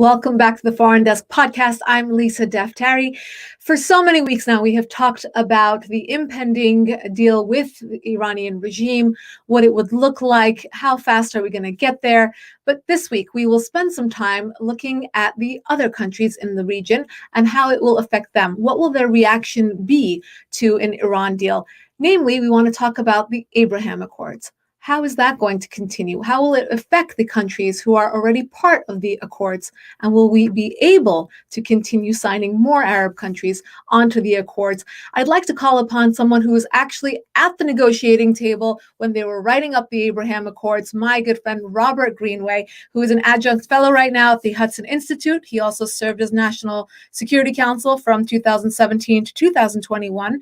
Welcome back to the Foreign Desk Podcast. I'm Lisa Daftari. For so many weeks now, we have talked about the impending deal with the Iranian regime, what it would look like, how fast are we going to get there. But this week, we will spend some time looking at the other countries in the region and how it will affect them. What will their reaction be to an Iran deal? Namely, we want to talk about the Abraham Accords. How is that going to continue? How will it affect the countries who are already part of the Accords? And will we be able to continue signing more Arab countries onto the Accords? I'd like to call upon someone who was actually at the negotiating table when they were writing up the Abraham Accords, my good friend Robert Greenway, who is an adjunct fellow right now at the Hudson Institute. He also served as National Security Counsel from 2017 to 2021,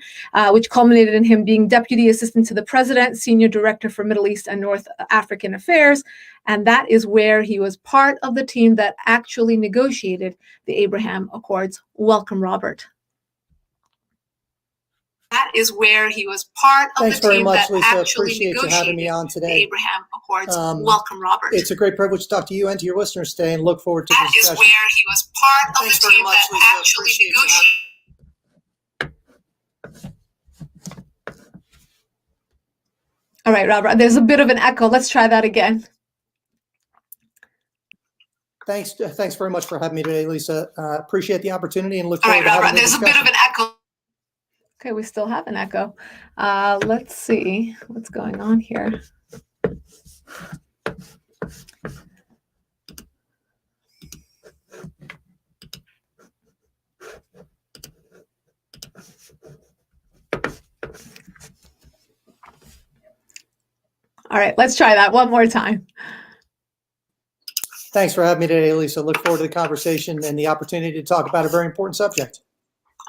which culminated in him being Deputy Assistant to the President, Senior Director for Middle East and North African Affairs, and that is where he was part of the team that actually negotiated the Abraham Accords. Welcome, Robert. That is where he was part of the team that actually negotiated. Thanks very much, Lisa. Appreciate you having me on today. The Abraham Accords. Welcome, Robert. It's a great privilege to talk to you and to your listeners today, and look forward to the discussion. That is where he was part of the team that actually negotiated. All right, Robert, there's a bit of an echo. Let's try that again. Thanks very much for having me today, Lisa. Appreciate the opportunity and look forward to having Robert, the there's discussion. A bit of an echo. Okay, we still have an echo. Let's see what's going on here. All right, let's try that one more time. Thanks for having me today, Lisa. Look forward to the conversation and the opportunity to talk about a very important subject.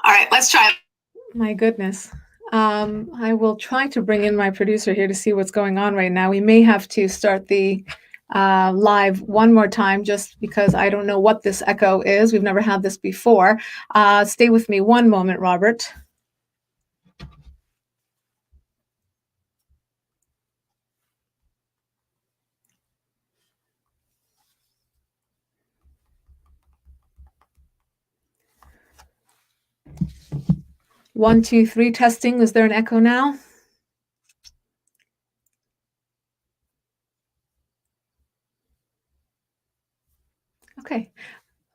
All right, let's try. My goodness. I will try to bring in my producer here to see what's going on right now. We may have to start the live one more time just because I don't know what this echo is. We've never had this before. Stay with me one moment, Robert. One, two, three, testing. Is there an echo now? Okay.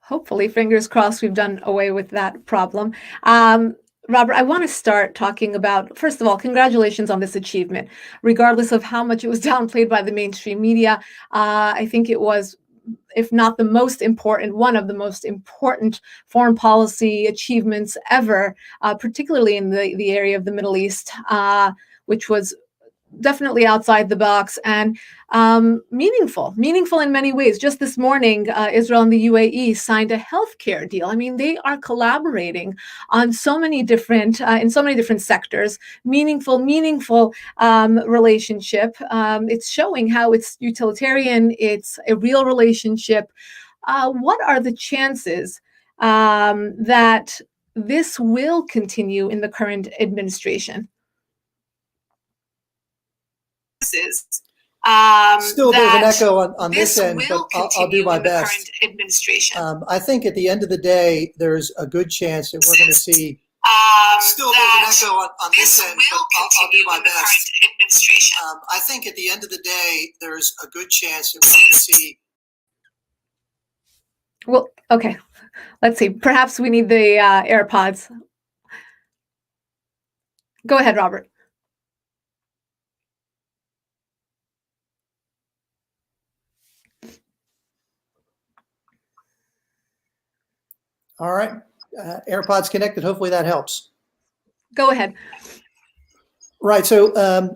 Hopefully, fingers crossed, we've done away with that problem. Robert, I want to start talking about, first of all, congratulations on this achievement. Regardless of how much it was downplayed by the mainstream media, I think it was, if not the most important, one of the most important foreign policy achievements ever, particularly in the area of the Middle East, which was definitely outside the box and meaningful in many ways. Just this morning, Israel and the UAE signed a healthcare deal. I mean, they are collaborating on so many different, in so many different sectors. Meaningful relationship. It's showing how it's utilitarian. It's a real relationship. What are the chances that this will continue in the current administration? Still a bit of an echo on this end, but I'll do my best. I think at the end of the day, there's a good chance that we're going to see. Still a bit of an echo on this end, but I'll do my best. I think at the end of the day, there's a good chance that we're going to see. Well, okay. Let's see. Perhaps we need the AirPods. Go ahead, Robert. All right, AirPods connected. Hopefully that helps. Go ahead. Right, so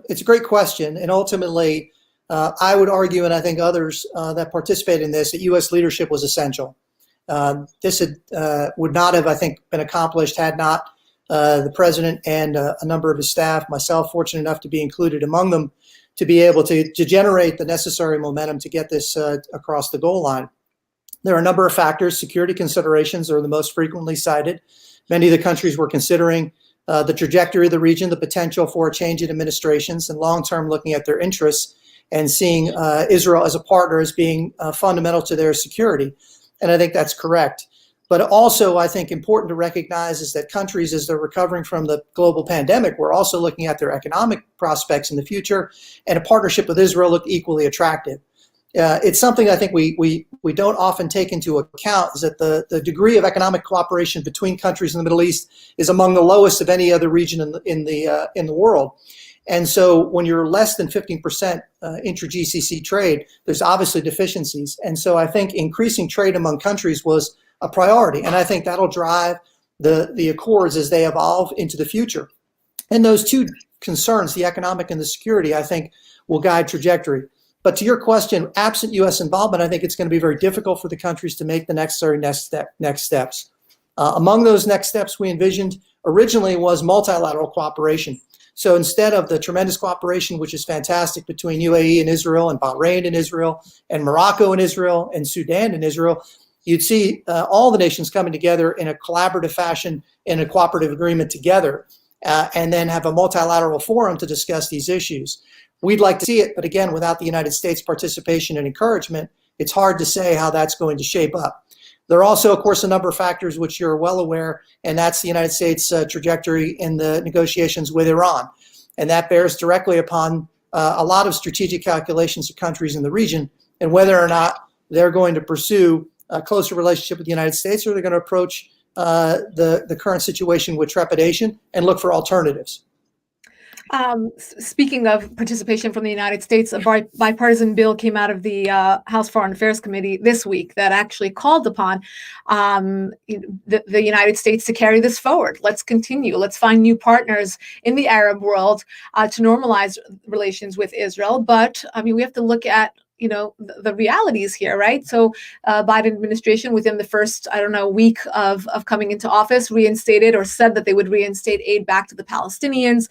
it's a great question. And ultimately, I would argue, and I think others that participate in this, that U.S. leadership was essential. This would not have, I think, been accomplished had not the president and a number of his staff, myself fortunate enough to be included among them, to be able to generate the necessary momentum to get this across the goal line. There are a number of factors. Security considerations are the most frequently cited. Many of the countries were considering the trajectory of the region, the potential for a change in administrations, and long-term looking at their interests and seeing Israel as a partner as being fundamental to their security. and I think that's correct. But also, I think important to recognize is that countries, as they're recovering from the global pandemic, we're also looking at their economic prospects in the future, and a partnership with Israel looked equally attractive. It's something I think we don't often take into account, is that the degree of economic cooperation between countries in the Middle East is among the lowest of any other region in the world. And so when you're less than 15% intra-GCC trade, there's obviously deficiencies. And so I think increasing trade among countries was a priority. And I think that'll drive the accords as they evolve into the future. And those two concerns, the economic and the security, I think will guide trajectory. But to your question, absent U.S. involvement, I think it's going to be very difficult for the countries to make the necessary next steps. Among those next steps we envisioned originally was multilateral cooperation. So instead of the tremendous cooperation, which is fantastic, between UAE and Israel and Bahrain and Israel and Morocco and Israel and Sudan and Israel, you'd see all the nations coming together in a collaborative fashion in a cooperative agreement together, and then have a multilateral forum to discuss these issues. We'd like to see it, but again, without the United States participation and encouragement, it's hard to say how that's going to shape up. There are also, of course, a number of factors which you're well aware, and that's the United States trajectory in the negotiations with Iran. And that bears directly upon a lot of strategic calculations of countries in the region, and whether or not they're going to pursue a closer relationship with the United States, or they're going to approach the current situation with trepidation and look for alternatives. Speaking of participation from the United States, a bipartisan bill came out of the House Foreign Affairs Committee this week that actually called upon the United States to carry this forward. Let's continue. Let's find new partners in the Arab world to normalize relations with Israel. But I mean, we have to look at the realities here, right? So Biden administration, within the first, week of coming into office, reinstated or said that they would reinstate aid back to the Palestinians.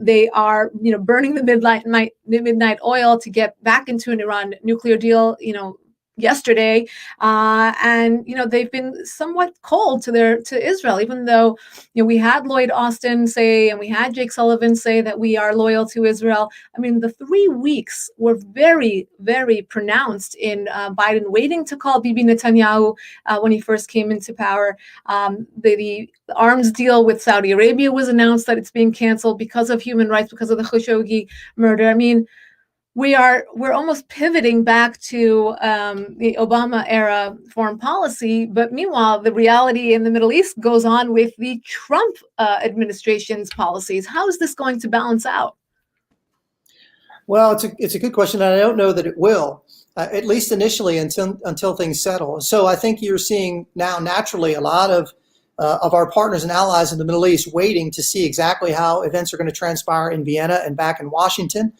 They are, burning the midnight oil to get back into an Iran nuclear deal, yesterday, and they've been somewhat cold to Israel, even though we had Lloyd Austin say and we had Jake Sullivan say that we are loyal to Israel. I mean, the 3 weeks were very, very pronounced in Biden waiting to call Bibi Netanyahu when he first came into power. The arms deal with Saudi Arabia was announced that it's being canceled because of human rights, because of the Khashoggi murder. I mean, we're almost pivoting back to the Obama era foreign policy, but meanwhile, the reality in the Middle East goes on with the Trump administration's policies. How is this going to balance out? Well, it's a good question, and I don't know that it will, at least initially until things settle. So I think you're seeing now naturally a lot of our partners and allies in the Middle East waiting to see exactly how events are going to transpire in Vienna and back in Washington.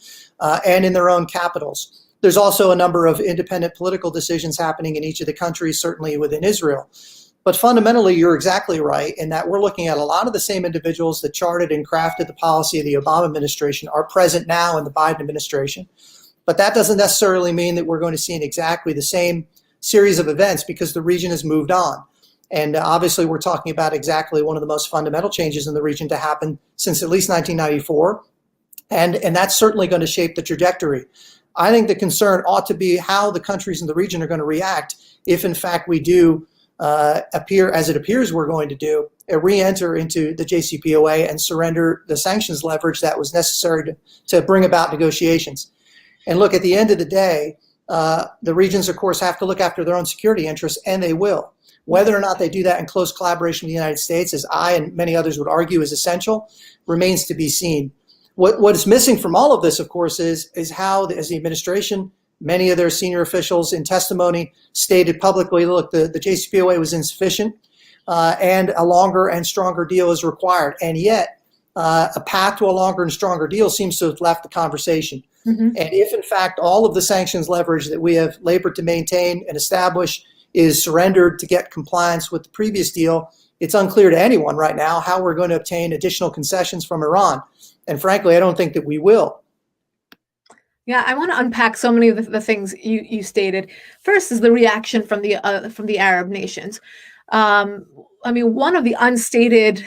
And in their own capitals. There's also a number of independent political decisions happening in each of the countries, certainly within Israel. But fundamentally, you're exactly right in that we're looking at a lot of the same individuals that charted and crafted the policy of the Obama administration are present now in the Biden administration. But that doesn't necessarily mean that we're going to see exactly the same series of events, because the region has moved on. And obviously, we're talking about exactly one of the most fundamental changes in the region to happen since at least 1994. And that's certainly going to shape the trajectory. I think the concern ought to be how the countries in the region are going to react if, in fact, we do appear, as it appears we're going to do, re-enter into the JCPOA and surrender the sanctions leverage that was necessary to bring about negotiations. And look, at the end of the day, the regions, of course, have to look after their own security interests, and they will. Whether or not they do that in close collaboration with the United States, as I and many others would argue is essential, remains to be seen. What is missing from all of this, of course, is how, as the administration, many of their senior officials in testimony stated publicly, look, the JCPOA was insufficient and a longer and stronger deal is required. And yet, a path to a longer and stronger deal seems to have left the conversation. Mm-hmm. And if, in fact, all of the sanctions leverage that we have labored to maintain and establish is surrendered to get compliance with the previous deal, it's unclear to anyone right now how we're going to obtain additional concessions from Iran. And frankly, I don't think that we will. Yeah, I want to unpack so many of the things you stated. First is the reaction from the Arab nations. I mean, one of the unstated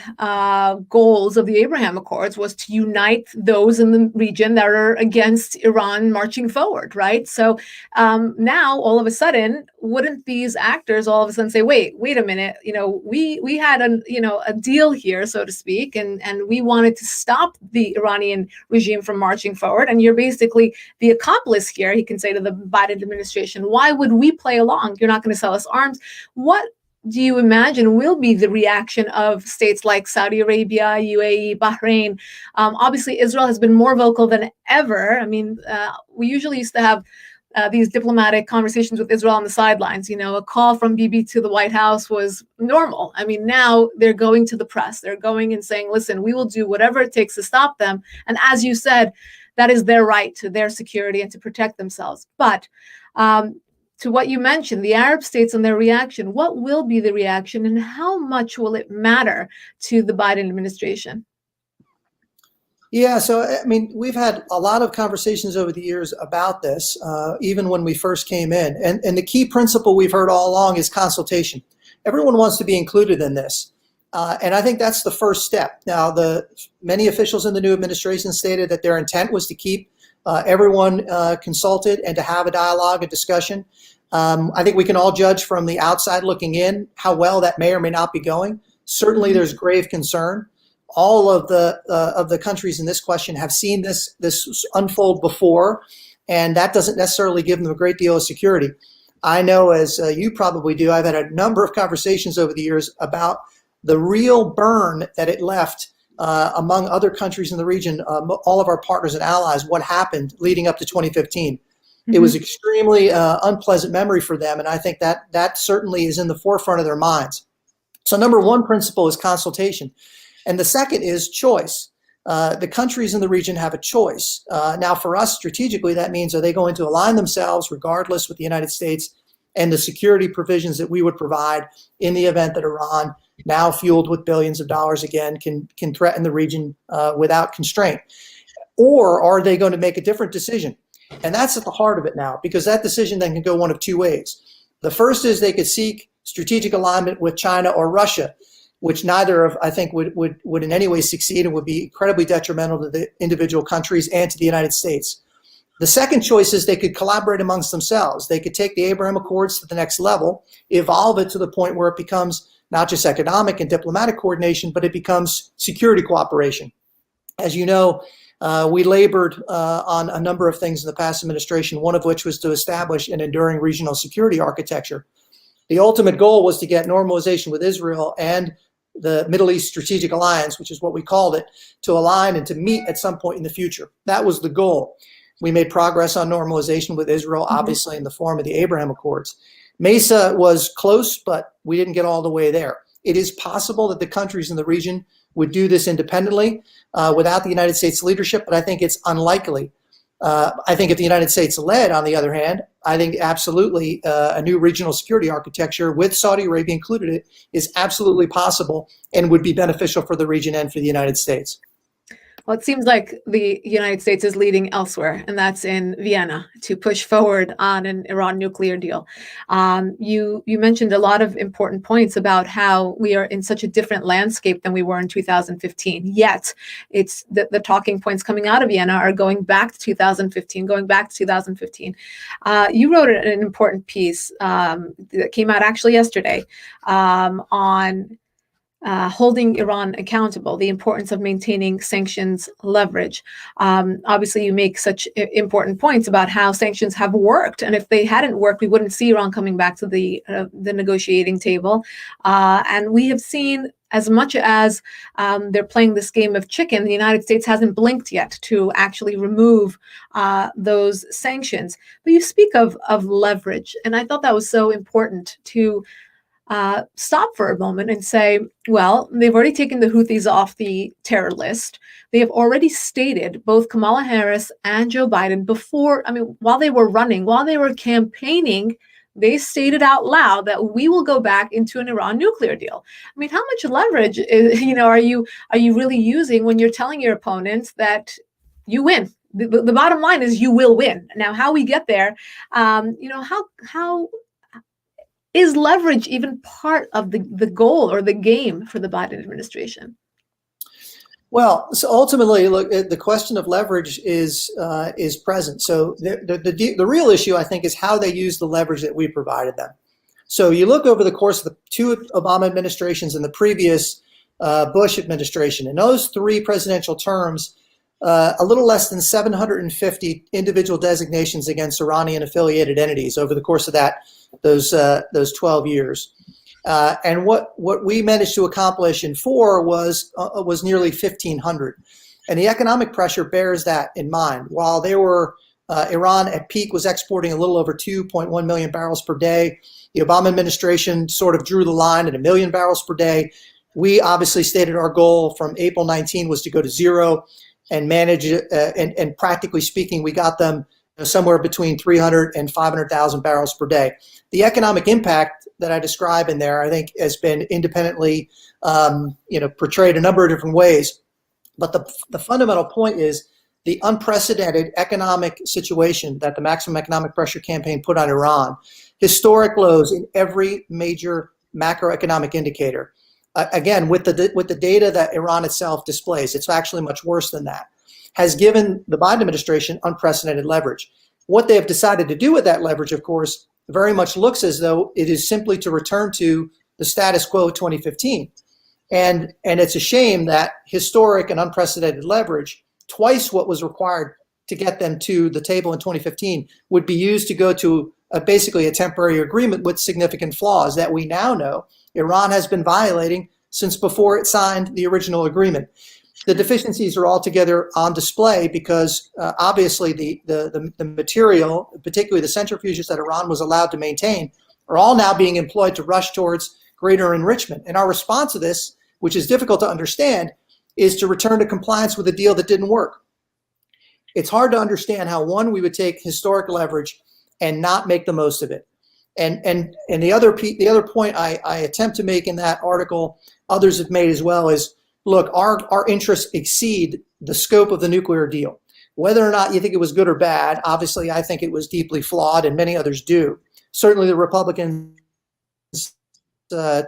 goals of the Abraham Accords was to unite those in the region that are against Iran marching forward, right? So now, all of a sudden, wouldn't these actors all of a sudden say, "Wait a minute, we had a deal here, so to speak, and we wanted to stop the Iranian regime from marching forward, and you're basically the accomplice here." He can say to the Biden administration, "Why would we play along? You're not going to sell us arms." What do you imagine will be the reaction of states like Saudi Arabia, UAE, Bahrain? Obviously, Israel has been more vocal than ever. I mean, we usually used to have these diplomatic conversations with Israel on the sidelines. A call from Bibi to the White House was normal. I mean, now they're going to the press. They're going and saying, "Listen, we will do whatever it takes to stop them." And as you said, that is their right to their security and to protect themselves. But to what you mentioned, the Arab states and their reaction, what will be the reaction and how much will it matter to the Biden administration? Yeah, so I mean, we've had a lot of conversations over the years about this, even when we first came in. And the key principle we've heard all along is consultation. Everyone wants to be included in this. And I think that's the first step. Now, many officials in the new administration stated that their intent was to keep everyone consulted and to have a dialogue, a discussion. I think we can all judge from the outside looking in how well that may or may not be going. Certainly, there's grave concern. All of the countries in this question have seen this unfold before, and that doesn't necessarily give them a great deal of security. I know, as you probably do, I've had a number of conversations over the years about the real burn that it left among other countries in the region, all of our partners and allies, what happened leading up to 2015. It was extremely unpleasant memory for them, and I think that certainly is in the forefront of their minds. So number one principle is consultation, and the second is choice. The countries in the region have a choice. Now, for us, strategically, that means, are they going to align themselves, regardless, with the United States and the security provisions that we would provide in the event that Iran, now fueled with billions of dollars again, can threaten the region without constraint? Or are they going to make a different decision? And that's at the heart of it now, because that decision then can go one of two ways. The first is they could seek strategic alignment with China or Russia, which neither of, I think, would in any way succeed and would be incredibly detrimental to the individual countries and to the United States. The second choice is they could collaborate amongst themselves. They could take the Abraham Accords to the next level, evolve it to the point where it becomes not just economic and diplomatic coordination, but it becomes security cooperation. As you know, we labored on a number of things in the past administration, one of which was to establish an enduring regional security architecture. The ultimate goal was to get normalization with Israel and the Middle East Strategic Alliance, which is what we called it, to align and to meet at some point in the future. That was the goal. We made progress on normalization with Israel, obviously in the form of the Abraham Accords. Mesa was close, but we didn't get all the way there. It is possible that the countries in the region would do this independently without the United States leadership, but I think it's unlikely. I think if the United States led, on the other hand, I think absolutely a new regional security architecture with Saudi Arabia included is absolutely possible and would be beneficial for the region and for the United States. Well, it seems like the United States is leading elsewhere, and that's in Vienna, to push forward on an Iran nuclear deal. You mentioned a lot of important points about how we are in such a different landscape than we were in 2015. Yet, it's the talking points coming out of Vienna are going back to 2015, You wrote an important piece that came out actually yesterday on holding Iran accountable, the importance of maintaining sanctions leverage. Obviously, you make such important points about how sanctions have worked, and if they hadn't worked, we wouldn't see Iran coming back to the negotiating table. And we have seen, as much as they're playing this game of chicken, the United States hasn't blinked yet to actually remove those sanctions. But you speak of leverage, and I thought that was so important to stop for a moment and say, well, they've already taken the Houthis off the terror list. They have already stated, both Kamala Harris and Joe Biden, while they were running, while they were campaigning, they stated out loud that we will go back into an Iran nuclear deal. I mean, how much leverage are you really using when you're telling your opponents that you win? The bottom line is you will win. Now, how we get there, how Is leverage even part of the goal or the game for the Biden administration? Well, so ultimately, look, the question of leverage is present. So the real issue, I think, is how they use the leverage that we provided them. So you look over the course of the two Obama administrations and the previous Bush administration, in those three presidential terms, a little less than 750 individual designations against Iranian affiliated entities over the course of those 12 years. And what we managed to accomplish in four was nearly 1,500. And the economic pressure bears that in mind. While they were Iran at peak was exporting a little over 2.1 million barrels per day. The Obama administration sort of drew the line at 1 million barrels per day. We obviously stated our goal from April 19 was to go to zero and manage it. And practically speaking, we got them somewhere between 300 and 500,000 barrels per day. The economic impact that I describe in there, I think, has been independently portrayed a number of different ways. But the fundamental point is the unprecedented economic situation that the maximum economic pressure campaign put on Iran, historic lows in every major macroeconomic indicator. Again, with the data that Iran itself displays, it's actually much worse than that, has given the Biden administration unprecedented leverage. What they have decided to do with that leverage, of course, very much looks as though it is simply to return to the status quo of 2015. And it's a shame that historic and unprecedented leverage, twice what was required to get them to the table in 2015, would be used to go to basically a temporary agreement with significant flaws that we now know Iran has been violating since before it signed the original agreement. The deficiencies are altogether on display because obviously the material, particularly the centrifuges that Iran was allowed to maintain, are all now being employed to rush towards greater enrichment. And our response to this, which is difficult to understand, is to return to compliance with a deal that didn't work. It's hard to understand how, one, we would take historic leverage and not make the most of it. And the other point I attempt to make in that article, others have made as well, is, look, our interests exceed the scope of the nuclear deal. Whether or not you think it was good or bad, obviously I think it was deeply flawed, and many others do. Certainly the Republicans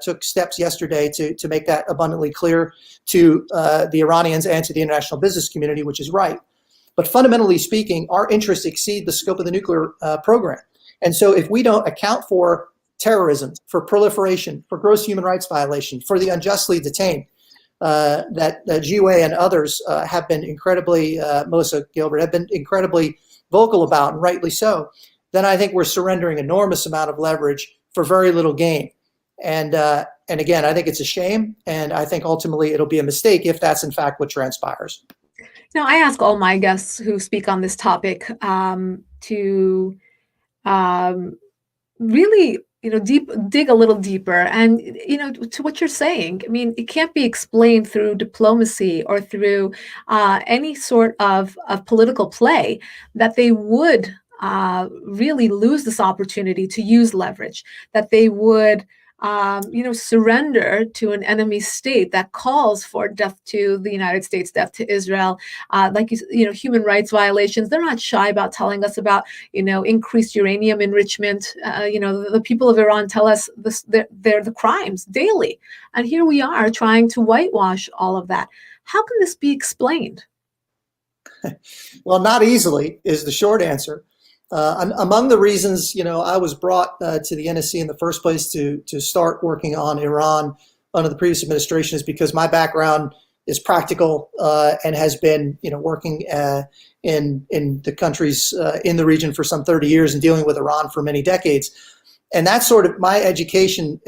took steps yesterday to make that abundantly clear to the Iranians and to the international business community, which is right. But fundamentally speaking, our interests exceed the scope of the nuclear program. And so if we don't account for terrorism, for proliferation, for gross human rights violation, for the unjustly detained, that Greenway and others have been incredibly, Melissa Gilbert, have been incredibly vocal about, and rightly so, then I think we're surrendering enormous amount of leverage for very little gain. And again, I think it's a shame, and I think ultimately it'll be a mistake if that's in fact what transpires. Now, I ask all my guests who speak on this topic to really, dig a little deeper, and to what you're saying. I mean, it can't be explained through diplomacy or through any sort of political play that they would really lose this opportunity to use leverage, that they would surrender to an enemy state that calls for death to the United States, death to Israel, human rights violations. They're not shy about telling us about, increased uranium enrichment. The people of Iran tell us they're the crimes daily. And here we are trying to whitewash all of that. How can this be explained? Well, not easily is the short answer. Among the reasons, I was brought to the NSC in the first place to start working on Iran under the previous administration is because my background is practical and has been, working in the countries in the region for some 30 years and dealing with Iran for many decades. And that's sort of my education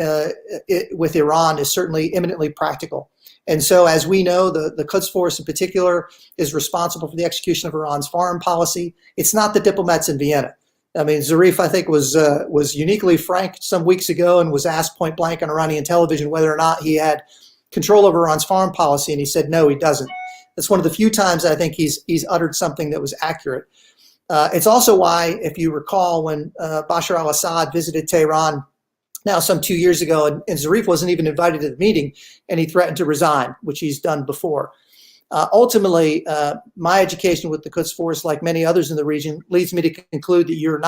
with Iran is certainly eminently practical. And so, as we know, the Quds Force in particular is responsible for the execution of Iran's foreign policy. It's not the diplomats in Vienna. I mean, Zarif, I think, was uniquely frank some weeks ago and was asked point blank on Iranian television whether or not he had control over Iran's foreign policy, and he said no, he doesn't. That's one of the few times I think he's uttered something that was accurate. It's also why, if you recall, when Bashar al-Assad visited Tehran now some 2 years ago, and Zarif wasn't even invited to the meeting, and he threatened to resign, which he's done before. Ultimately, my education with the Quds Force, like many others in the region, leads me to conclude that you're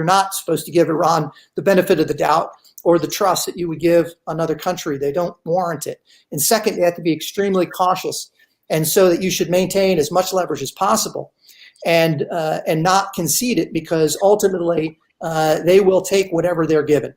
not supposed to give Iran the benefit of the doubt. or the trust that you would give another country. They don't warrant it. And second, you have to be extremely cautious, and so that you should maintain as much leverage as possible, and not concede it, because ultimately they will take whatever they're given.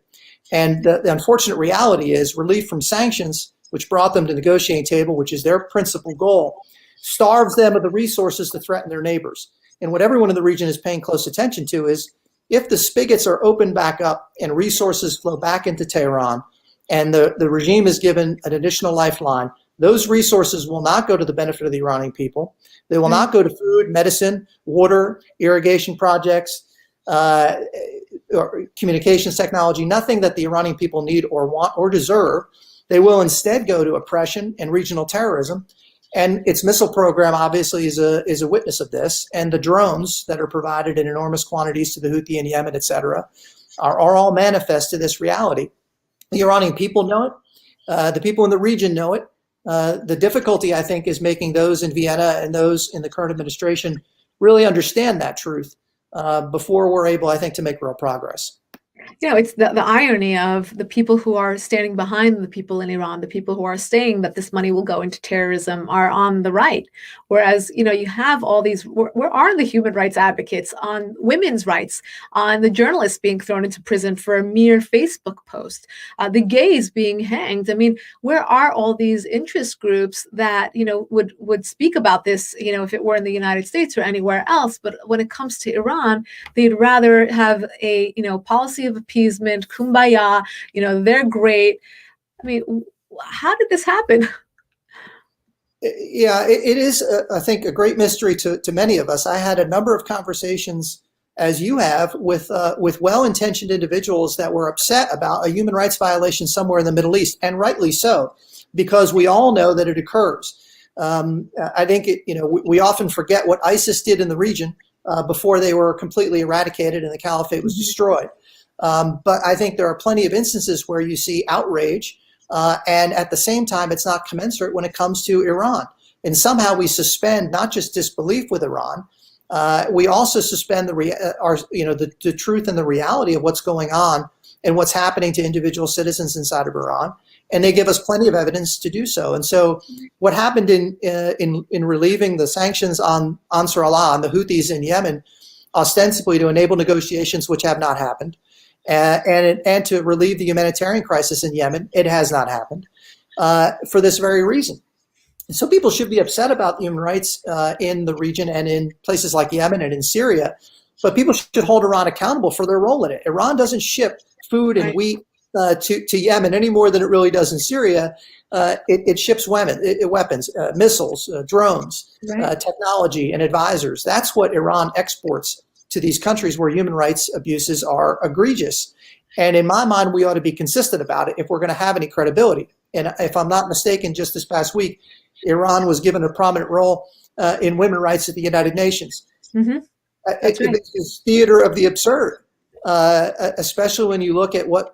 And the unfortunate reality is relief from sanctions, which brought them to the negotiating table, which is their principal goal, starves them of the resources to threaten their neighbors. And what everyone in the region is paying close attention to is, if the spigots are opened back up and resources flow back into Tehran, and the regime is given an additional lifeline, those resources will not go to the benefit of the Iranian people. They will not go to food, medicine, water, irrigation projects, or communications technology, nothing that the Iranian people need or want or deserve. They will instead go to oppression and regional terrorism. And its missile program obviously is a witness of this. And the drones that are provided in enormous quantities to the Houthi in Yemen, et cetera, are all manifest to this reality. The Iranian people know it. The people in the region know it. The difficulty, I think, is making those in Vienna and those in the current administration really understand that truth before we're able, I think, to make real progress. You know, it's the irony of the people who are standing behind the people in Iran, the people who are saying that this money will go into terrorism, are on the right. Whereas, you know, you have all these, where are the human rights advocates on women's rights, on the journalists being thrown into prison for a mere Facebook post, the gays being hanged? I mean, where are all these interest groups that, you know, would speak about this, you know, if it were in the United States or anywhere else? But when it comes to Iran, they'd rather have a, you know, policy of appeasement, kumbaya, you know, they're great. I mean, how did this happen? Yeah, it is, I think, a great mystery to many of us. I had a number of conversations, as you have, with well-intentioned individuals that were upset about a human rights violation somewhere in the Middle East, and rightly so, because we all know that it occurs. I think we often forget what ISIS did in the region before they were completely eradicated and the caliphate was destroyed. But I think there are plenty of instances where you see outrage, and at the same time, it's not commensurate when it comes to Iran. And somehow we suspend not just disbelief with Iran, we also suspend the truth and the reality of what's going on and what's happening to individual citizens inside of Iran. And they give us plenty of evidence to do so. And so, what happened in relieving the sanctions on Ansar Allah, on the Houthis in Yemen, ostensibly to enable negotiations which have not happened, and to relieve the humanitarian crisis in Yemen, it has not happened, for this very reason. So people should be upset about human rights in the region and in places like Yemen and in Syria, but people should hold Iran accountable for their role in it. Iran doesn't ship food and wheat to Yemen any more than it really does in Syria. It ships weapons, missiles, drones, technology, and advisors. That's what Iran exports to these countries where human rights abuses are egregious. And in my mind, we ought to be consistent about it if we're going to have any credibility. And if I'm not mistaken, just this past week, Iran was given a prominent role in women's rights at the United Nations. Mm-hmm. It's theater of the absurd, especially when you look at what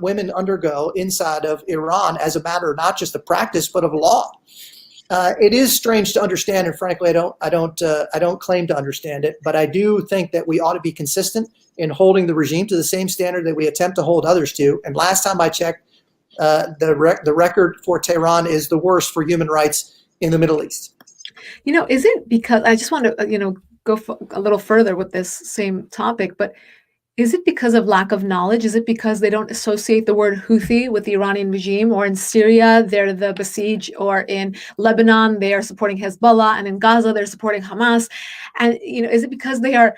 women undergo inside of Iran as a matter not just of practice but of law. It is strange to understand, and frankly, I don't claim to understand it. But I do think that we ought to be consistent in holding the regime to the same standard that we attempt to hold others to. And last time I checked, the record for Tehran is the worst for human rights in the Middle East. You know, is it because, I just want to go a little further with this same topic, but is it because of lack of knowledge? Is it because they don't associate the word Houthi with the Iranian regime? Or in Syria, they're the Basij, or in Lebanon, they are supporting Hezbollah, and in Gaza, they're supporting Hamas? And, is it because they are,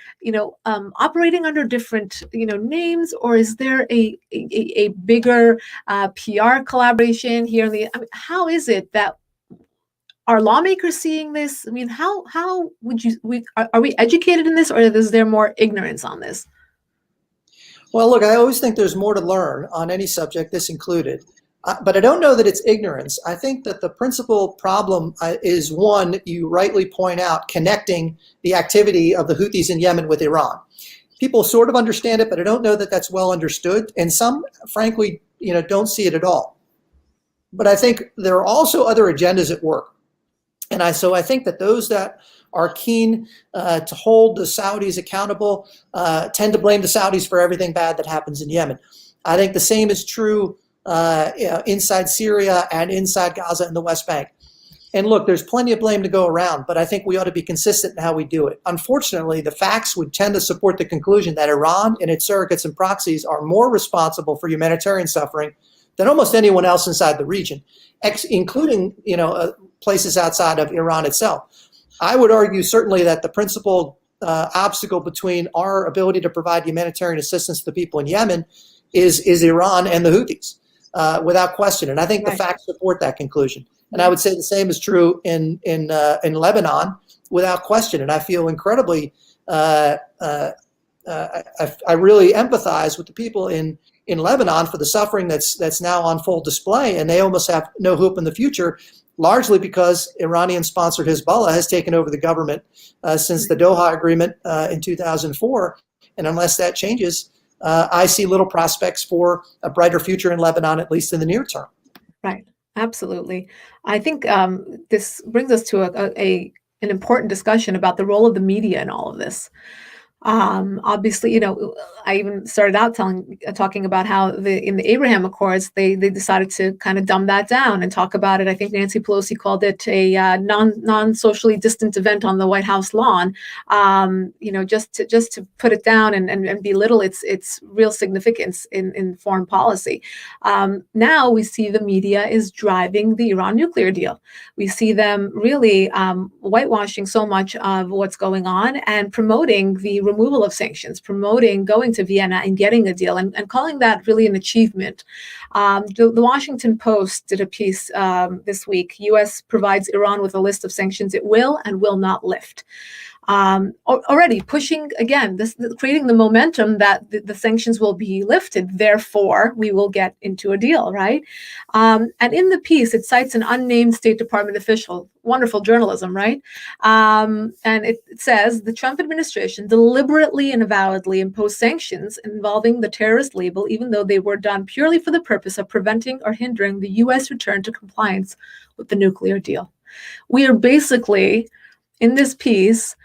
operating under different, names? Or is there a bigger PR collaboration here? How is it that are lawmakers seeing this? I mean, how would are we educated in this, or is there more ignorance on this? Well, look, I always think there's more to learn on any subject, this included. But I don't know that it's ignorance. I think that the principal problem is one, you rightly point out, connecting the activity of the Houthis in Yemen with Iran. People sort of understand it, but I don't know that that's well understood. And some, frankly, don't see it at all. But I think there are also other agendas at work. And so I think that those that are keen to hold the Saudis accountable tend to blame the Saudis for everything bad that happens in Yemen. I think the same is true inside Syria and inside Gaza and the West Bank. And look, there's plenty of blame to go around, but I think we ought to be consistent in how we do it. Unfortunately, the facts would tend to support the conclusion that Iran and its surrogates and proxies are more responsible for humanitarian suffering than almost anyone else inside the region, including places outside of Iran itself. I would argue certainly that the principal obstacle between our ability to provide humanitarian assistance to the people in Yemen is Iran and the Houthis, without question. And I think the facts support that conclusion. And I would say the same is true in Lebanon, without question. And I feel incredibly, I really empathize with the people in Lebanon for the suffering that's now on full display, and they almost have no hope in the future, largely because Iranian-sponsored Hezbollah has taken over the government since the Doha Agreement in 2004. And unless that changes, I see little prospects for a brighter future in Lebanon, at least in the near term. Right. Absolutely. I think this brings us to an important discussion about the role of the media in all of this. Obviously, I even started out talking about how in the Abraham Accords, they decided to kind of dumb that down and talk about it. I think Nancy Pelosi called it a non-socially distant event on the White House lawn. Just to put it down and belittle its real significance in foreign policy. Now we see the media is driving the Iran nuclear deal. We see them really whitewashing so much of what's going on and promoting the removal of sanctions, promoting going to Vienna and getting a deal, and calling that really an achievement. The Washington Post did a piece this week. U.S. provides Iran with a list of sanctions it will and will not lift. Already pushing, again, creating the momentum that the sanctions will be lifted, therefore we will get into a deal, right? And in the piece, it cites an unnamed State Department official. Wonderful journalism, right? And it says, the Trump administration deliberately and avowedly imposed sanctions involving the terrorist label, even though they were done purely for the purpose of preventing or hindering the U.S. return to compliance with the nuclear deal. We are basically, in this piece,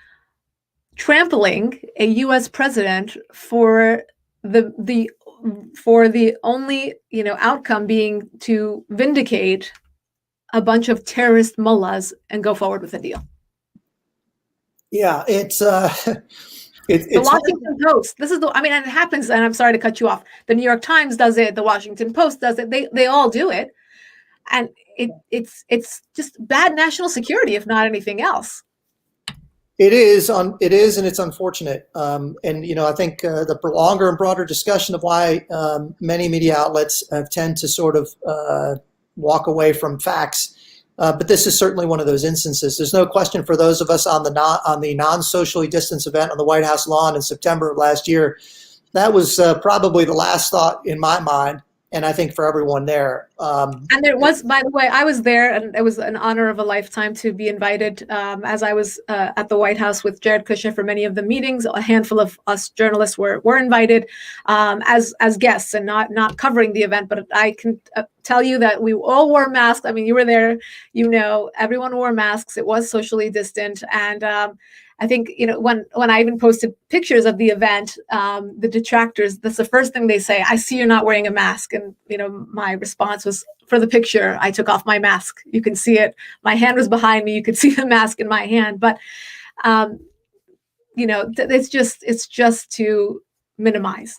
trampling a U.S. president for the only outcome being to vindicate a bunch of terrorist mullahs and go forward with a deal. Yeah, it's the Washington Post. This is and it happens. And I'm sorry to cut you off. The New York Times does it. The Washington Post does it. They all do it, and it's just bad national security, if not anything else. It is, and it's unfortunate. I think the longer and broader discussion of why many media outlets tend to sort of walk away from facts, but this is certainly one of those instances. There's no question for those of us on the non-socially distanced event on the White House lawn in September of last year, that was probably the last thought in my mind. And I think for everyone there. And there was, by the way, I was there, and it was an honor of a lifetime to be invited as I was at the White House with Jared Kushner for many of the meetings. A handful of us journalists were invited as guests and not covering the event. But I can tell you that we all wore masks. I mean, you were there, everyone wore masks. It was socially distant. And I think, when I even posted pictures of the event, the detractors, that's the first thing they say, I see you're not wearing a mask. And, my response was, for the picture, I took off my mask. You can see it. My hand was behind me. You could see the mask in my hand. But, it's just to minimize.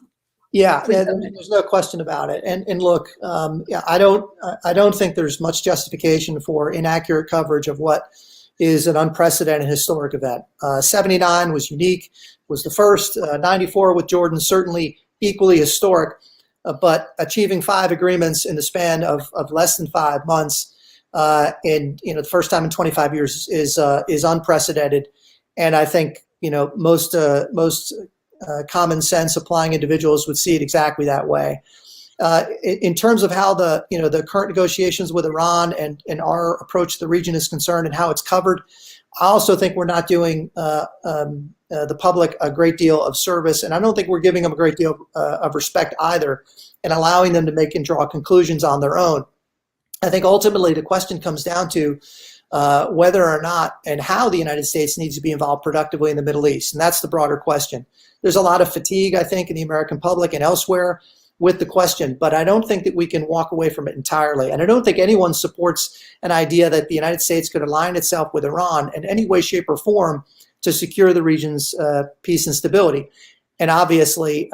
Yeah, there's no question about it. And look, I don't think there's much justification for inaccurate coverage of what is an unprecedented historic event. 79 was unique, was the first. 94 with Jordan, certainly equally historic, but achieving 5 agreements in the span of less than 5 months, the first time in 25 years is unprecedented. And I think most common sense applying individuals would see it exactly that way. In terms of how the current negotiations with Iran and our approach to the region is concerned and how it's covered, I also think we're not doing the public a great deal of service, and I don't think we're giving them a great deal of respect either, and allowing them to make and draw conclusions on their own. I think ultimately the question comes down to whether or not and how the United States needs to be involved productively in the Middle East, and that's the broader question. There's a lot of fatigue, I think, in the American public and elsewhere with the question, but I don't think that we can walk away from it entirely. And I don't think anyone supports an idea that the United States could align itself with Iran in any way, shape, or form to secure the region's peace and stability. And obviously,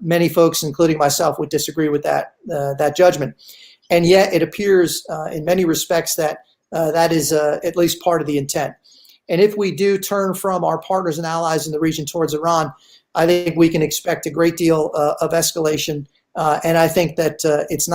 many folks, including myself, would disagree with that judgment. And yet it appears in many respects that that is at least part of the intent. And if we do turn from our partners and allies in the region towards Iran, I think we can expect a great deal of escalation. And I think that it's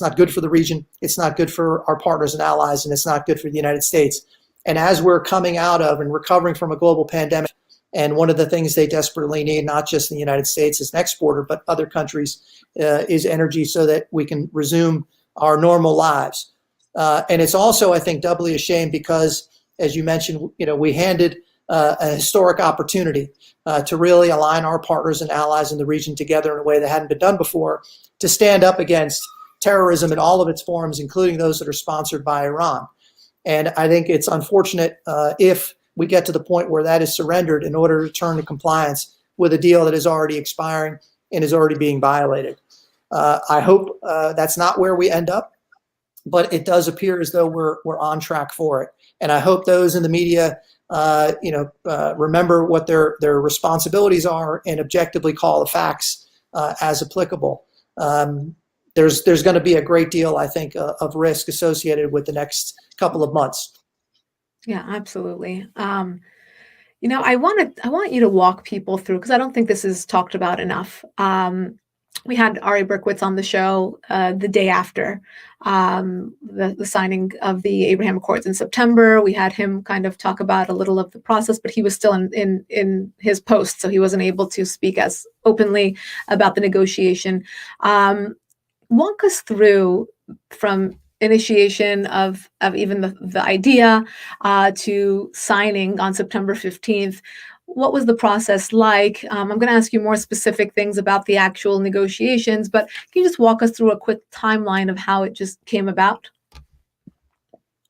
not good for the region. It's not good for our partners and allies, and it's not good for the United States. And as we're coming out of and recovering from a global pandemic, and one of the things they desperately need, not just in the United States as an exporter, but other countries, is energy so that we can resume our normal lives. And it's also, I think, doubly a shame because, as you mentioned, we handed a historic opportunity to really align our partners and allies in the region together in a way that hadn't been done before, to stand up against terrorism in all of its forms, including those that are sponsored by Iran. And I think it's unfortunate if we get to the point where that is surrendered in order to return to compliance with a deal that is already expiring and is already being violated. I hope that's not where we end up, but it does appear as though we're on track for it. And I hope those in the media, remember what their responsibilities are and objectively call the facts as applicable. There's going to be a great deal, I think, of risk associated with the next couple of months. Yeah, absolutely. I want you to walk people through, because I don't think this is talked about enough. We had Ari Berkowitz on the show the day after the signing of the Abraham Accords in September. We had him kind of talk about a little of the process, but he was still in his post, so he wasn't able to speak as openly about the negotiation. Walk us through from initiation of even the idea to signing on September 15th. What was the process like? I'm going to ask you more specific things about the actual negotiations, but can you just walk us through a quick timeline of how it just came about?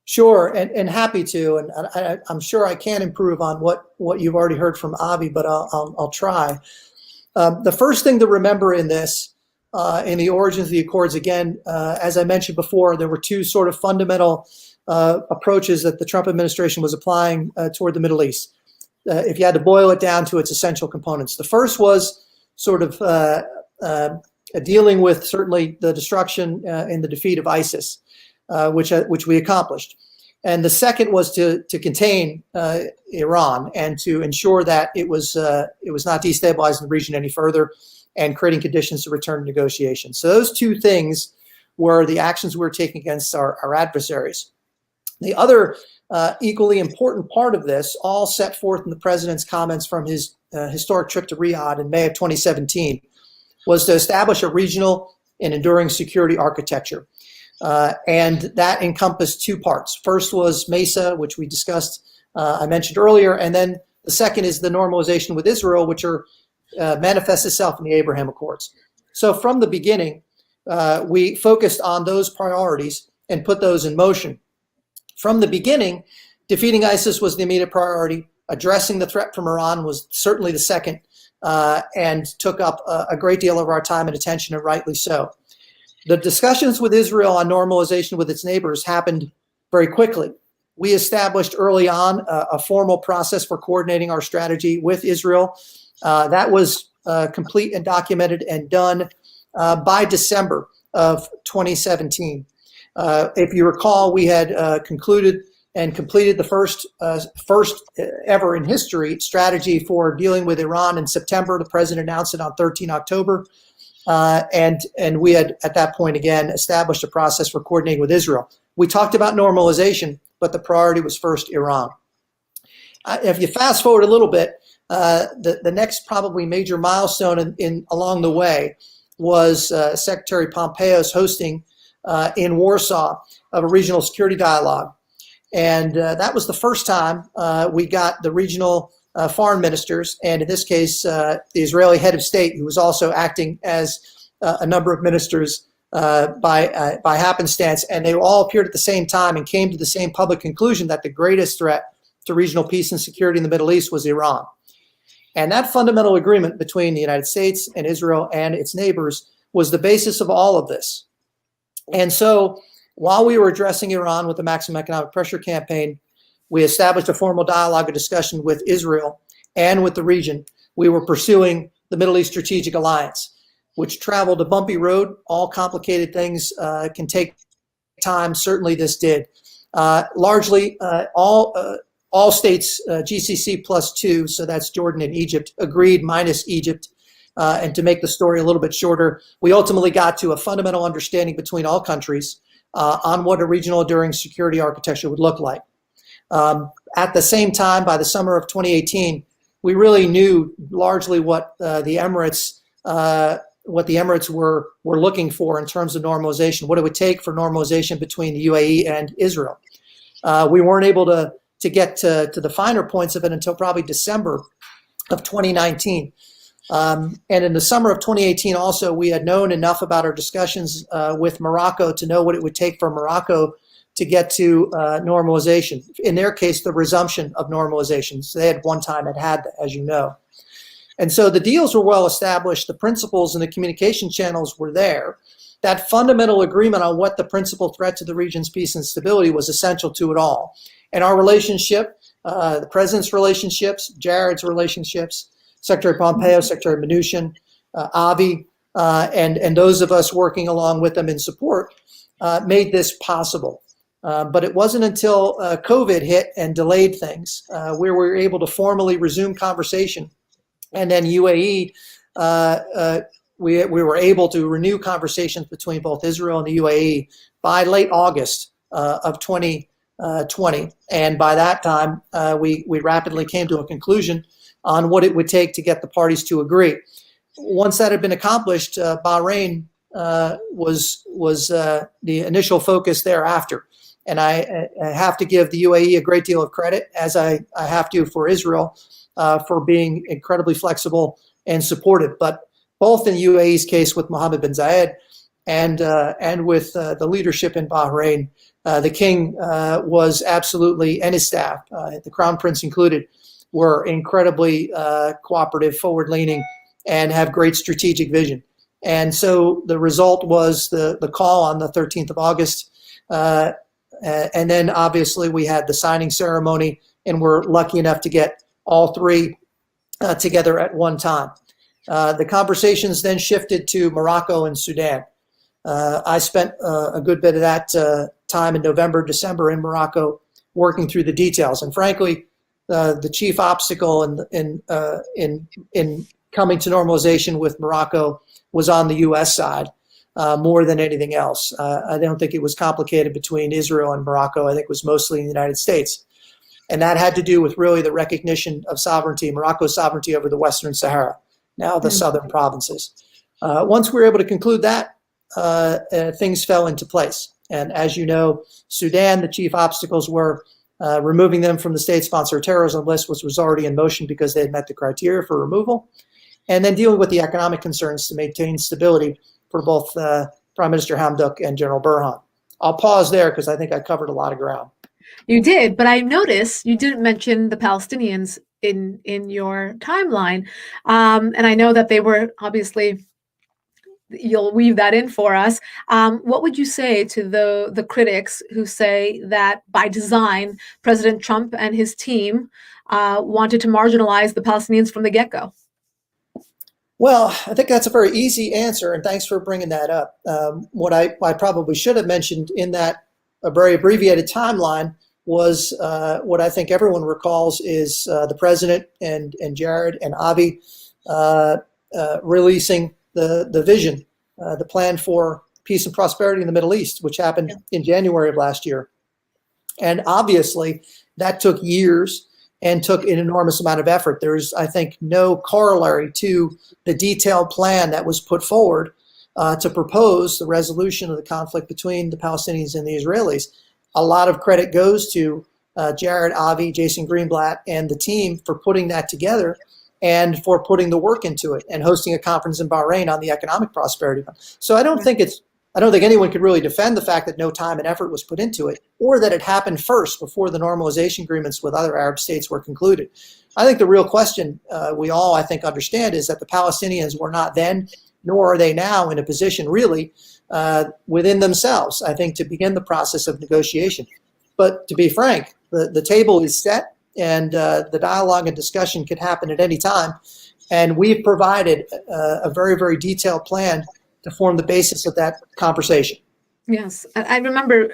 Sure, and happy to. And I'm sure I can improve on what you've already heard from Avi, but I'll try. The first thing to remember in this, in the origins of the Accords, again, as I mentioned before, there were two sort of fundamental approaches that the Trump administration was applying toward the Middle East. If you had to boil it down to its essential components. The first was sort of dealing with certainly the destruction and the defeat of ISIS, which we accomplished. And the second was to contain Iran and to ensure that it was not destabilizing the region any further and creating conditions to return to negotiations. So those two things were the actions we were taking against our adversaries. The other equally important part of this, all set forth in the president's comments from his historic trip to Riyadh in May of 2017, was to establish a regional and enduring security architecture. And that encompassed two parts. First was MESA, which we discussed, I mentioned earlier, and then the second is the normalization with Israel, which manifests itself in the Abraham Accords. So from the beginning, we focused on those priorities and put those in motion. From the beginning, defeating ISIS was the immediate priority. Addressing the threat from Iran was certainly the second, and took up a great deal of our time and attention, and rightly so. The discussions with Israel on normalization with its neighbors happened very quickly. We established early on a formal process for coordinating our strategy with Israel. That was complete and documented and done by December of 2017. If you recall, we had concluded and completed the first ever in history strategy for dealing with Iran in September. The president announced it on 13 October. And we had, at that point, again, established a process for coordinating with Israel. We talked about normalization, but the priority was first Iran. If you fast forward a little bit, the next probably major milestone along the way was Secretary Pompeo's hosting in Warsaw of a regional security dialogue. And that was the first time we got the regional foreign ministers, and in this case, the Israeli head of state, who was also acting as a number of ministers by happenstance, and they all appeared at the same time and came to the same public conclusion that the greatest threat to regional peace and security in the Middle East was Iran. And that fundamental agreement between the United States and Israel and its neighbors was the basis of all of this. And so while we were addressing Iran with the maximum economic pressure campaign, we established a formal dialogue and discussion with Israel and with the region. We were pursuing the Middle East Strategic Alliance, which traveled a bumpy road. All complicated things can take time. Certainly this did. Largely, all states, GCC +2, so that's Jordan and Egypt, agreed minus Egypt. And to make the story a little bit shorter, we ultimately got to a fundamental understanding between all countries on what a regional enduring security architecture would look like. At the same time, by the summer of 2018, we really knew largely what the Emirates were looking for in terms of normalization, what it would take for normalization between the UAE and Israel. We weren't able to get to the finer points of it until probably December of 2019. And in the summer of 2018 also, we had known enough about our discussions with Morocco to know what it would take for Morocco to get to normalization. In their case, the resumption of normalization. So they had one time had that, as you know. And so the deals were well established. The principles and the communication channels were there. That fundamental agreement on what the principal threat to the region's peace and stability was essential to it all. And our relationship, the president's relationships, Jared's relationships, Secretary Pompeo, Secretary Mnuchin, Avi, and those of us working along with them in support made this possible. But it wasn't until COVID hit and delayed things where we were able to formally resume conversation. And then UAE, we were able to renew conversations between both Israel and the UAE by late August of 2020. And by that time, we rapidly came to a conclusion on what it would take to get the parties to agree. Once that had been accomplished, Bahrain was the initial focus thereafter. And I have to give the UAE a great deal of credit, as I have to for Israel, for being incredibly flexible and supportive. But both in UAE's case with Mohammed bin Zayed and with the leadership in Bahrain, the king was absolutely, and his staff, the crown prince included, were incredibly cooperative, forward-leaning, and have great strategic vision. And so the result was the call on the 13th of August. And then obviously we had the signing ceremony, and we're lucky enough to get all three together at one time. The conversations then shifted to Morocco and Sudan. I spent a good bit of that time in November, December in Morocco working through the details. And frankly, the chief obstacle in coming to normalization with Morocco was on the U.S. side more than anything else. I don't think it was complicated between Israel and Morocco. I think it was mostly in the United States. And that had to do with really the recognition of sovereignty, Morocco's sovereignty over the Western Sahara, now the southern provinces. Once we were able to conclude that, things fell into place. And as you know, Sudan, the chief obstacles were removing them from the state-sponsored terrorism list, which was already in motion because they had met the criteria for removal, and then dealing with the economic concerns to maintain stability for both Prime Minister Hamdok and General Burhan. I'll pause there because I think I covered a lot of ground. You did, but I noticed you didn't mention the Palestinians in your timeline. And I know that they were obviously, you'll weave that in for us. What would you say to the critics who say that by design, President Trump and his team wanted to marginalize the Palestinians from the get-go? Well, I think that's a very easy answer, and thanks for bringing that up. What I probably should have mentioned in that a very abbreviated timeline was what I think everyone recalls is the president and Jared and Avi releasing the vision, the plan for peace and prosperity in the Middle East, which happened in January of last year. And obviously, that took years and took an enormous amount of effort. There's, I think, no corollary to the detailed plan that was put forward to propose the resolution of the conflict between the Palestinians and the Israelis. A lot of credit goes to Jared, Avi, Jason Greenblatt, and the team for putting that together and for putting the work into it and hosting a conference in Bahrain on the economic prosperity. So I don't think it's I don't think anyone could really defend the fact that no time and effort was put into it, or that it happened first before the normalization agreements with other Arab states were concluded. I think the real question we all, I think, understand is that the Palestinians were not then, nor are they now, in a position really within themselves, I think, to begin the process of negotiation. But to be frank, the table is set, and the dialogue and discussion could happen at any time. And we've provided a very, very detailed plan to form the basis of that conversation. Yes, I remember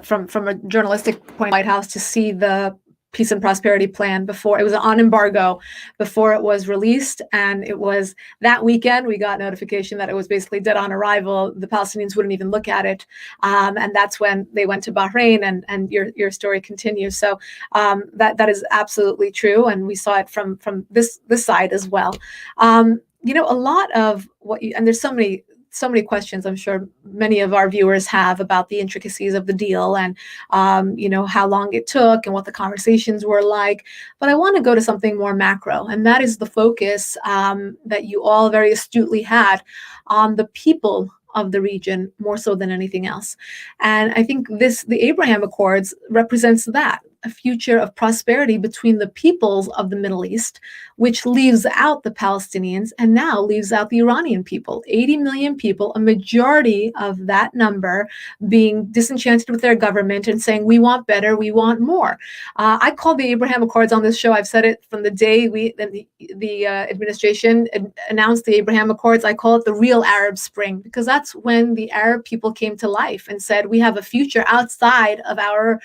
from a journalistic point, White House, to see the Peace and Prosperity Plan before it was on embargo, before it was released, and it was that weekend we got notification that it was basically dead on arrival. The Palestinians wouldn't even look at it, and that's when they went to Bahrain, and your story continues. So that is absolutely true, and we saw it from this side as well. A lot of what and there's so many questions I'm sure many of our viewers have about the intricacies of the deal and, how long it took and what the conversations were like. But I want to go to something more macro, and that is the focus that you all very astutely had on the people of the region more so than anything else. And I think the Abraham Accords represents that, a future of prosperity between the peoples of the Middle East, which leaves out the Palestinians and now leaves out the Iranian people. 80 million people, a majority of that number being disenchanted with their government and saying, we want better, we want more. I call the Abraham Accords on this show, I've said it from the day the administration announced the Abraham Accords, I call it the real Arab Spring, because that's when the Arab people came to life and said, we have a future outside of our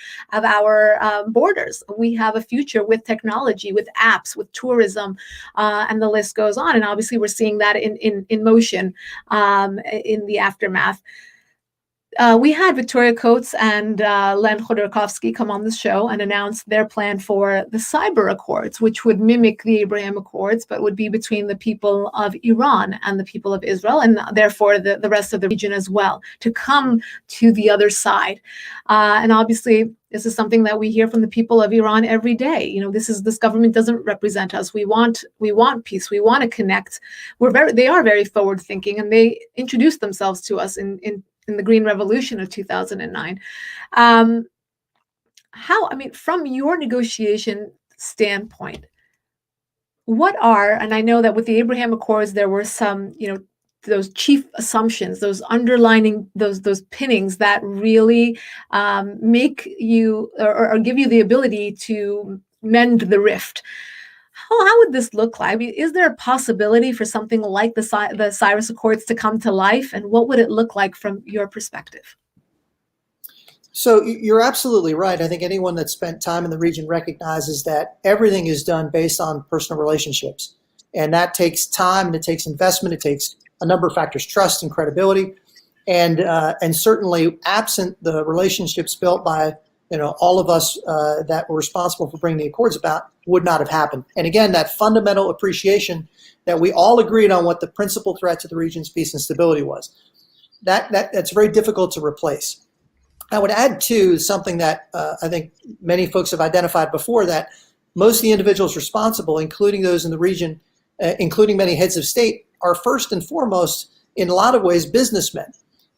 borders. We have a future with technology, with apps, with tourism, and the list goes on. And obviously, we're seeing that in motion in the aftermath. We had Victoria Coates and Len Khodorkovsky come on the show and announce their plan for the Cyber Accords, which would mimic the Abraham Accords, but would be between the people of Iran and the people of Israel, and therefore the rest of the region as well, to come to the other side. And obviously, this is something that we hear from the people of Iran every day. This government doesn't represent us. We want peace. We want to connect. They are very forward thinking, and they introduced themselves to us in the Green Revolution of 2009. From your negotiation standpoint, and I know that with the Abraham Accords, there were some, those chief assumptions, those underlining, those pinnings that really make you or give you the ability to mend the rift. How would this look like? Is there a possibility for something like the Cyrus Accords to come to life? And what would it look like from your perspective? So you're absolutely right. I think anyone that spent time in the region recognizes that everything is done based on personal relationships. And that takes time, and it takes investment. It takes a number of factors, trust and credibility. And certainly absent the relationships built by all of us that were responsible for bringing the Accords about would not have happened. And again, that fundamental appreciation that we all agreed on what the principal threat to the region's peace and stability was. That's very difficult to replace. I would add to something that I think many folks have identified before, that most of the individuals responsible, including those in the region, including many heads of state, are first and foremost, in a lot of ways, businessmen.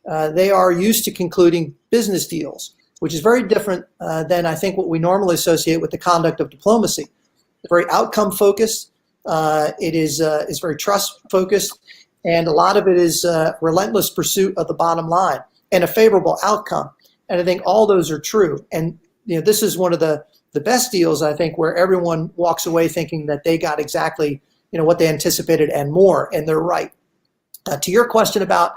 They are used to concluding business deals, which is very different than I think what we normally associate with the conduct of diplomacy. It's very outcome focused. It is very trust focused, and a lot of it is relentless pursuit of the bottom line and a favorable outcome. And I think all those are true. And this is one of the best deals, I think, where everyone walks away thinking that they got exactly what they anticipated and more, and they're right. To your question about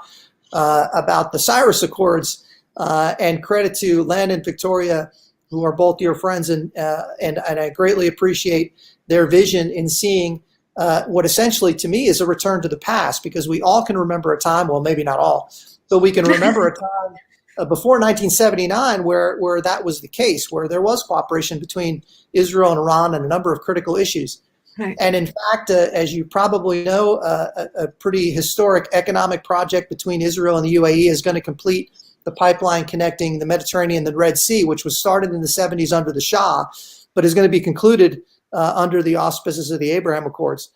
the Cyrus Accords. And credit to Len and Victoria, who are both dear friends, and I greatly appreciate their vision in seeing what essentially to me is a return to the past, because we all can remember a time, well, maybe not all, but we can remember a time before 1979 where that was the case, where there was cooperation between Israel and Iran on a number of critical issues. Right. And in fact, as you probably know, a pretty historic economic project between Israel and the UAE is going to complete the pipeline connecting the Mediterranean and the Red Sea, which was started in the 70s under the Shah, but is going to be concluded under the auspices of the Abraham Accords.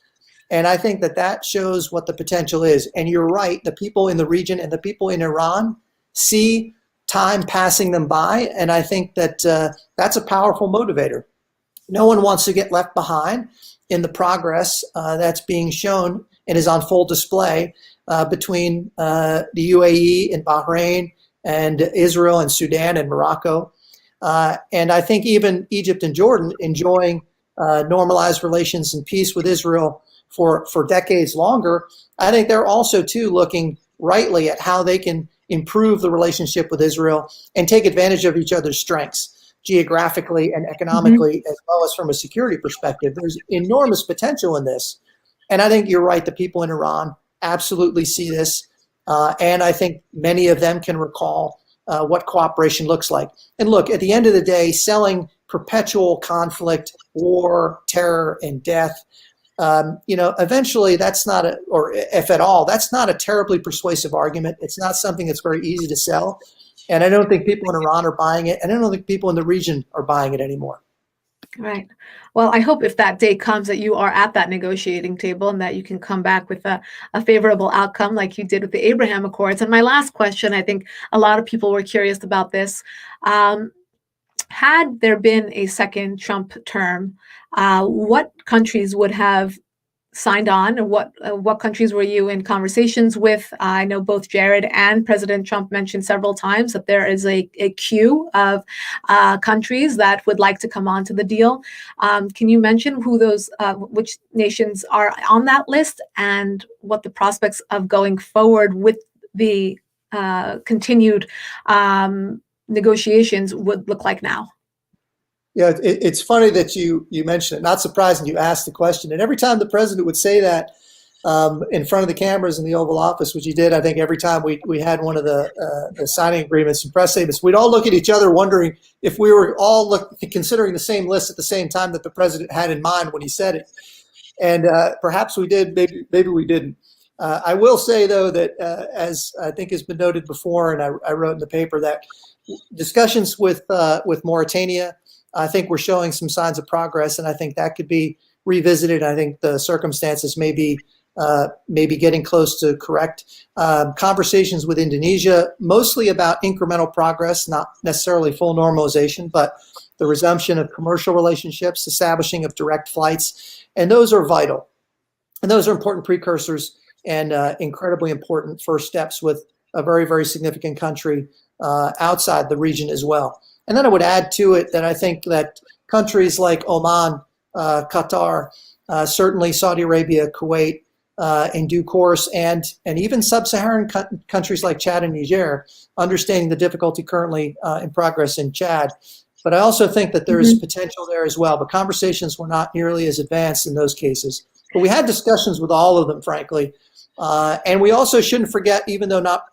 And I think that shows what the potential is. And you're right, the people in the region and the people in Iran see time passing them by. And I think that that's a powerful motivator. No one wants to get left behind in the progress that's being shown and is on full display between the UAE and Bahrain and Israel and Sudan and Morocco. And I think even Egypt and Jordan enjoying normalized relations and peace with Israel for decades longer. I think they're also, too, looking rightly at how they can improve the relationship with Israel and take advantage of each other's strengths geographically and economically, as well as from a security perspective. There's enormous potential in this. And I think you're right, the people in Iran absolutely see this. And I think many of them can recall what cooperation looks like. And look, at the end of the day, selling perpetual conflict, war, terror, and death, eventually that's not or if at all, that's not a terribly persuasive argument. It's not something that's very easy to sell. And I don't think people in Iran are buying it. And I don't think people in the region are buying it anymore. Right. Well, I hope if that day comes that you are at that negotiating table and that you can come back with a favorable outcome like you did with the Abraham Accords. And my last question, I think a lot of people were curious about this. Had there been a second Trump term, what countries would have signed on, and what countries were you in conversations with? I know both Jared and President Trump mentioned several times that there is a queue of countries that would like to come onto the deal. Can you mention who those, which nations are on that list, and what the prospects of going forward with the continued negotiations would look like now? Yeah, it's funny that you mentioned it. Not surprising you asked the question. And every time the president would say that in front of the cameras in the Oval Office, which he did, I think every time we had one of the signing agreements and press statements, we'd all look at each other wondering if we were all considering the same list at the same time that the president had in mind when he said it. And perhaps we did, maybe we didn't. I will say, though, that as I think has been noted before, and I wrote in the paper, that discussions with Mauritania, I think we're showing some signs of progress, and I think that could be revisited. I think the circumstances may be getting close to correct. Conversations with Indonesia, mostly about incremental progress, not necessarily full normalization, but the resumption of commercial relationships, establishing of direct flights, and those are vital. And those are important precursors and incredibly important first steps with a very, very significant country outside the region as well. And then I would add to it that I think that countries like Oman, Qatar, certainly Saudi Arabia, Kuwait, in due course, and even sub-Saharan countries like Chad and Niger, understanding the difficulty currently in progress in Chad. But I also think that there is potential there as well. But conversations were not nearly as advanced in those cases. But we had discussions with all of them, frankly. And we also shouldn't forget, even though not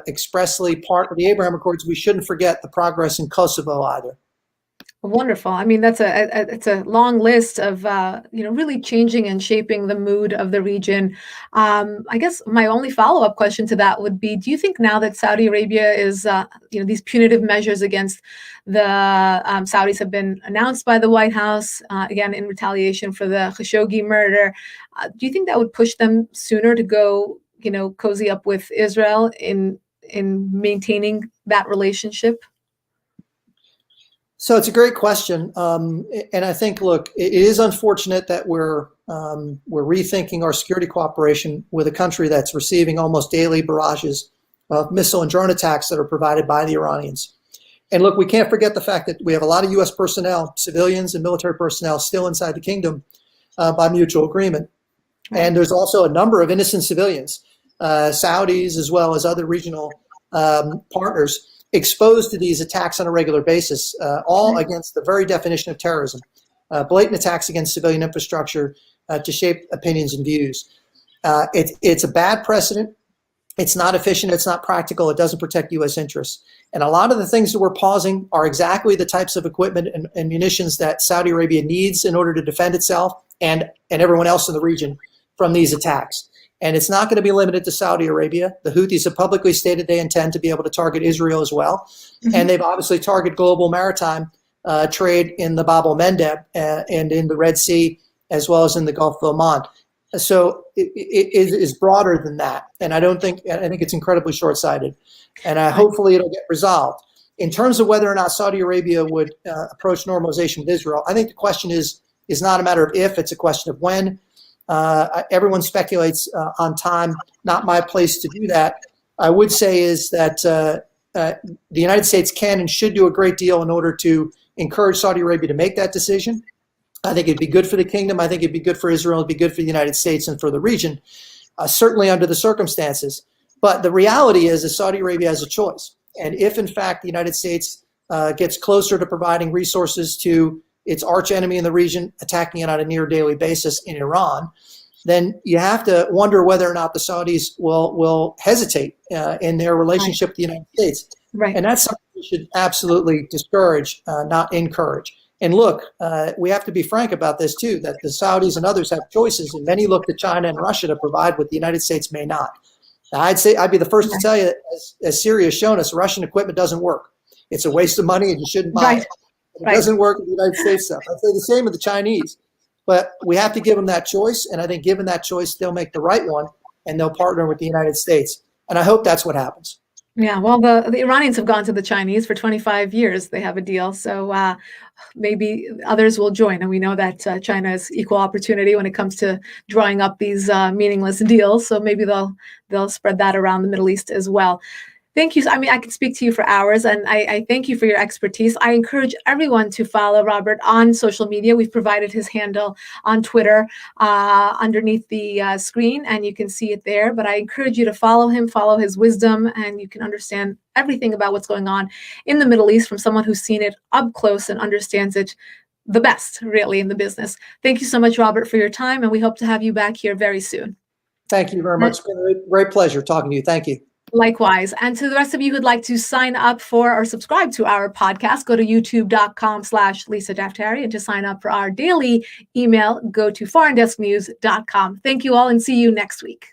expressly part of the Abraham Accords, we shouldn't forget the progress in Kosovo either. Wonderful. I mean, that's it's a long list of really changing and shaping the mood of the region. I guess my only follow-up question to that would be: do you think now that Saudi Arabia is these punitive measures against the Saudis have been announced by the White House again in retaliation for the Khashoggi murder? Do you think that would push them sooner to go cozy up with Israel in maintaining that relationship? So it's a great question, and I think, look, it is unfortunate that we're rethinking our security cooperation with a country that's receiving almost daily barrages of missile and drone attacks that are provided by the Iranians. And look, we can't forget the fact that we have a lot of U.S. personnel, civilians and military personnel, still inside the kingdom by mutual agreement. And there's also a number of innocent civilians, Saudis as well as other regional partners, exposed to these attacks on a regular basis, all against the very definition of terrorism, blatant attacks against civilian infrastructure to shape opinions and views. It's a bad precedent. It's not efficient. It's not practical. It doesn't protect U.S. interests. And a lot of the things that we're pausing are exactly the types of equipment and munitions that Saudi Arabia needs in order to defend itself and everyone else in the region from these attacks. And it's not going to be limited to Saudi Arabia. The Houthis have publicly stated they intend to be able to target Israel as well. And they've obviously targeted global maritime trade in the Bab el-Mandeb and in the Red Sea, as well as in the Gulf of Oman. So it is broader than that, and I think it's incredibly short-sighted, and hopefully it'll get resolved. In terms of whether or not Saudi Arabia would approach normalization with Israel, I think the question is not a matter of if, it's a question of when. Everyone speculates on time. Not my place to do that. I would say is that the United States can and should do a great deal in order to encourage Saudi Arabia to make that decision. I think it'd be good for the kingdom. I think it'd be good for Israel. It'd be good for the United States and for the region, certainly under the circumstances. But the reality is that Saudi Arabia has a choice. And if, in fact, the United States gets closer to providing resources to its arch enemy in the region, attacking it on a near daily basis in Iran, then you have to wonder whether or not the Saudis will hesitate in their relationship with the United States. Right. And that's something we should absolutely discourage, not encourage. And look, we have to be frank about this too, that the Saudis and others have choices, and many look to China and Russia to provide what the United States may not. Now, I'd be the first to tell you that as Syria has shown us, Russian equipment doesn't work. It's a waste of money and you shouldn't buy it. It doesn't work with the United States stuff. I'd say the same with the Chinese. But we have to give them that choice, and I think given that choice, they'll make the right one, and they'll partner with the United States. And I hope that's what happens. Yeah, well, the Iranians have gone to the Chinese for 25 years. They have a deal. So maybe others will join. And we know that China has equal opportunity when it comes to drawing up these meaningless deals. So maybe they'll spread that around the Middle East as well. Thank you. I mean, I could speak to you for hours, and I thank you for your expertise. I encourage everyone to follow Robert on social media. We've provided his handle on Twitter underneath the screen, and you can see it there. But I encourage you to follow him, follow his wisdom, and you can understand everything about what's going on in the Middle East from someone who's seen it up close and understands it the best, really, in the business. Thank you so much, Robert, for your time, and we hope to have you back here very soon. Thank you very much. It's been a great pleasure talking to you. Thank you. Likewise. And to the rest of you who'd like to sign up for or subscribe to our podcast, go to youtube.com/Lisa Daftari. And to sign up for our daily email, go to foreigndesknews.com. Thank you all and see you next week.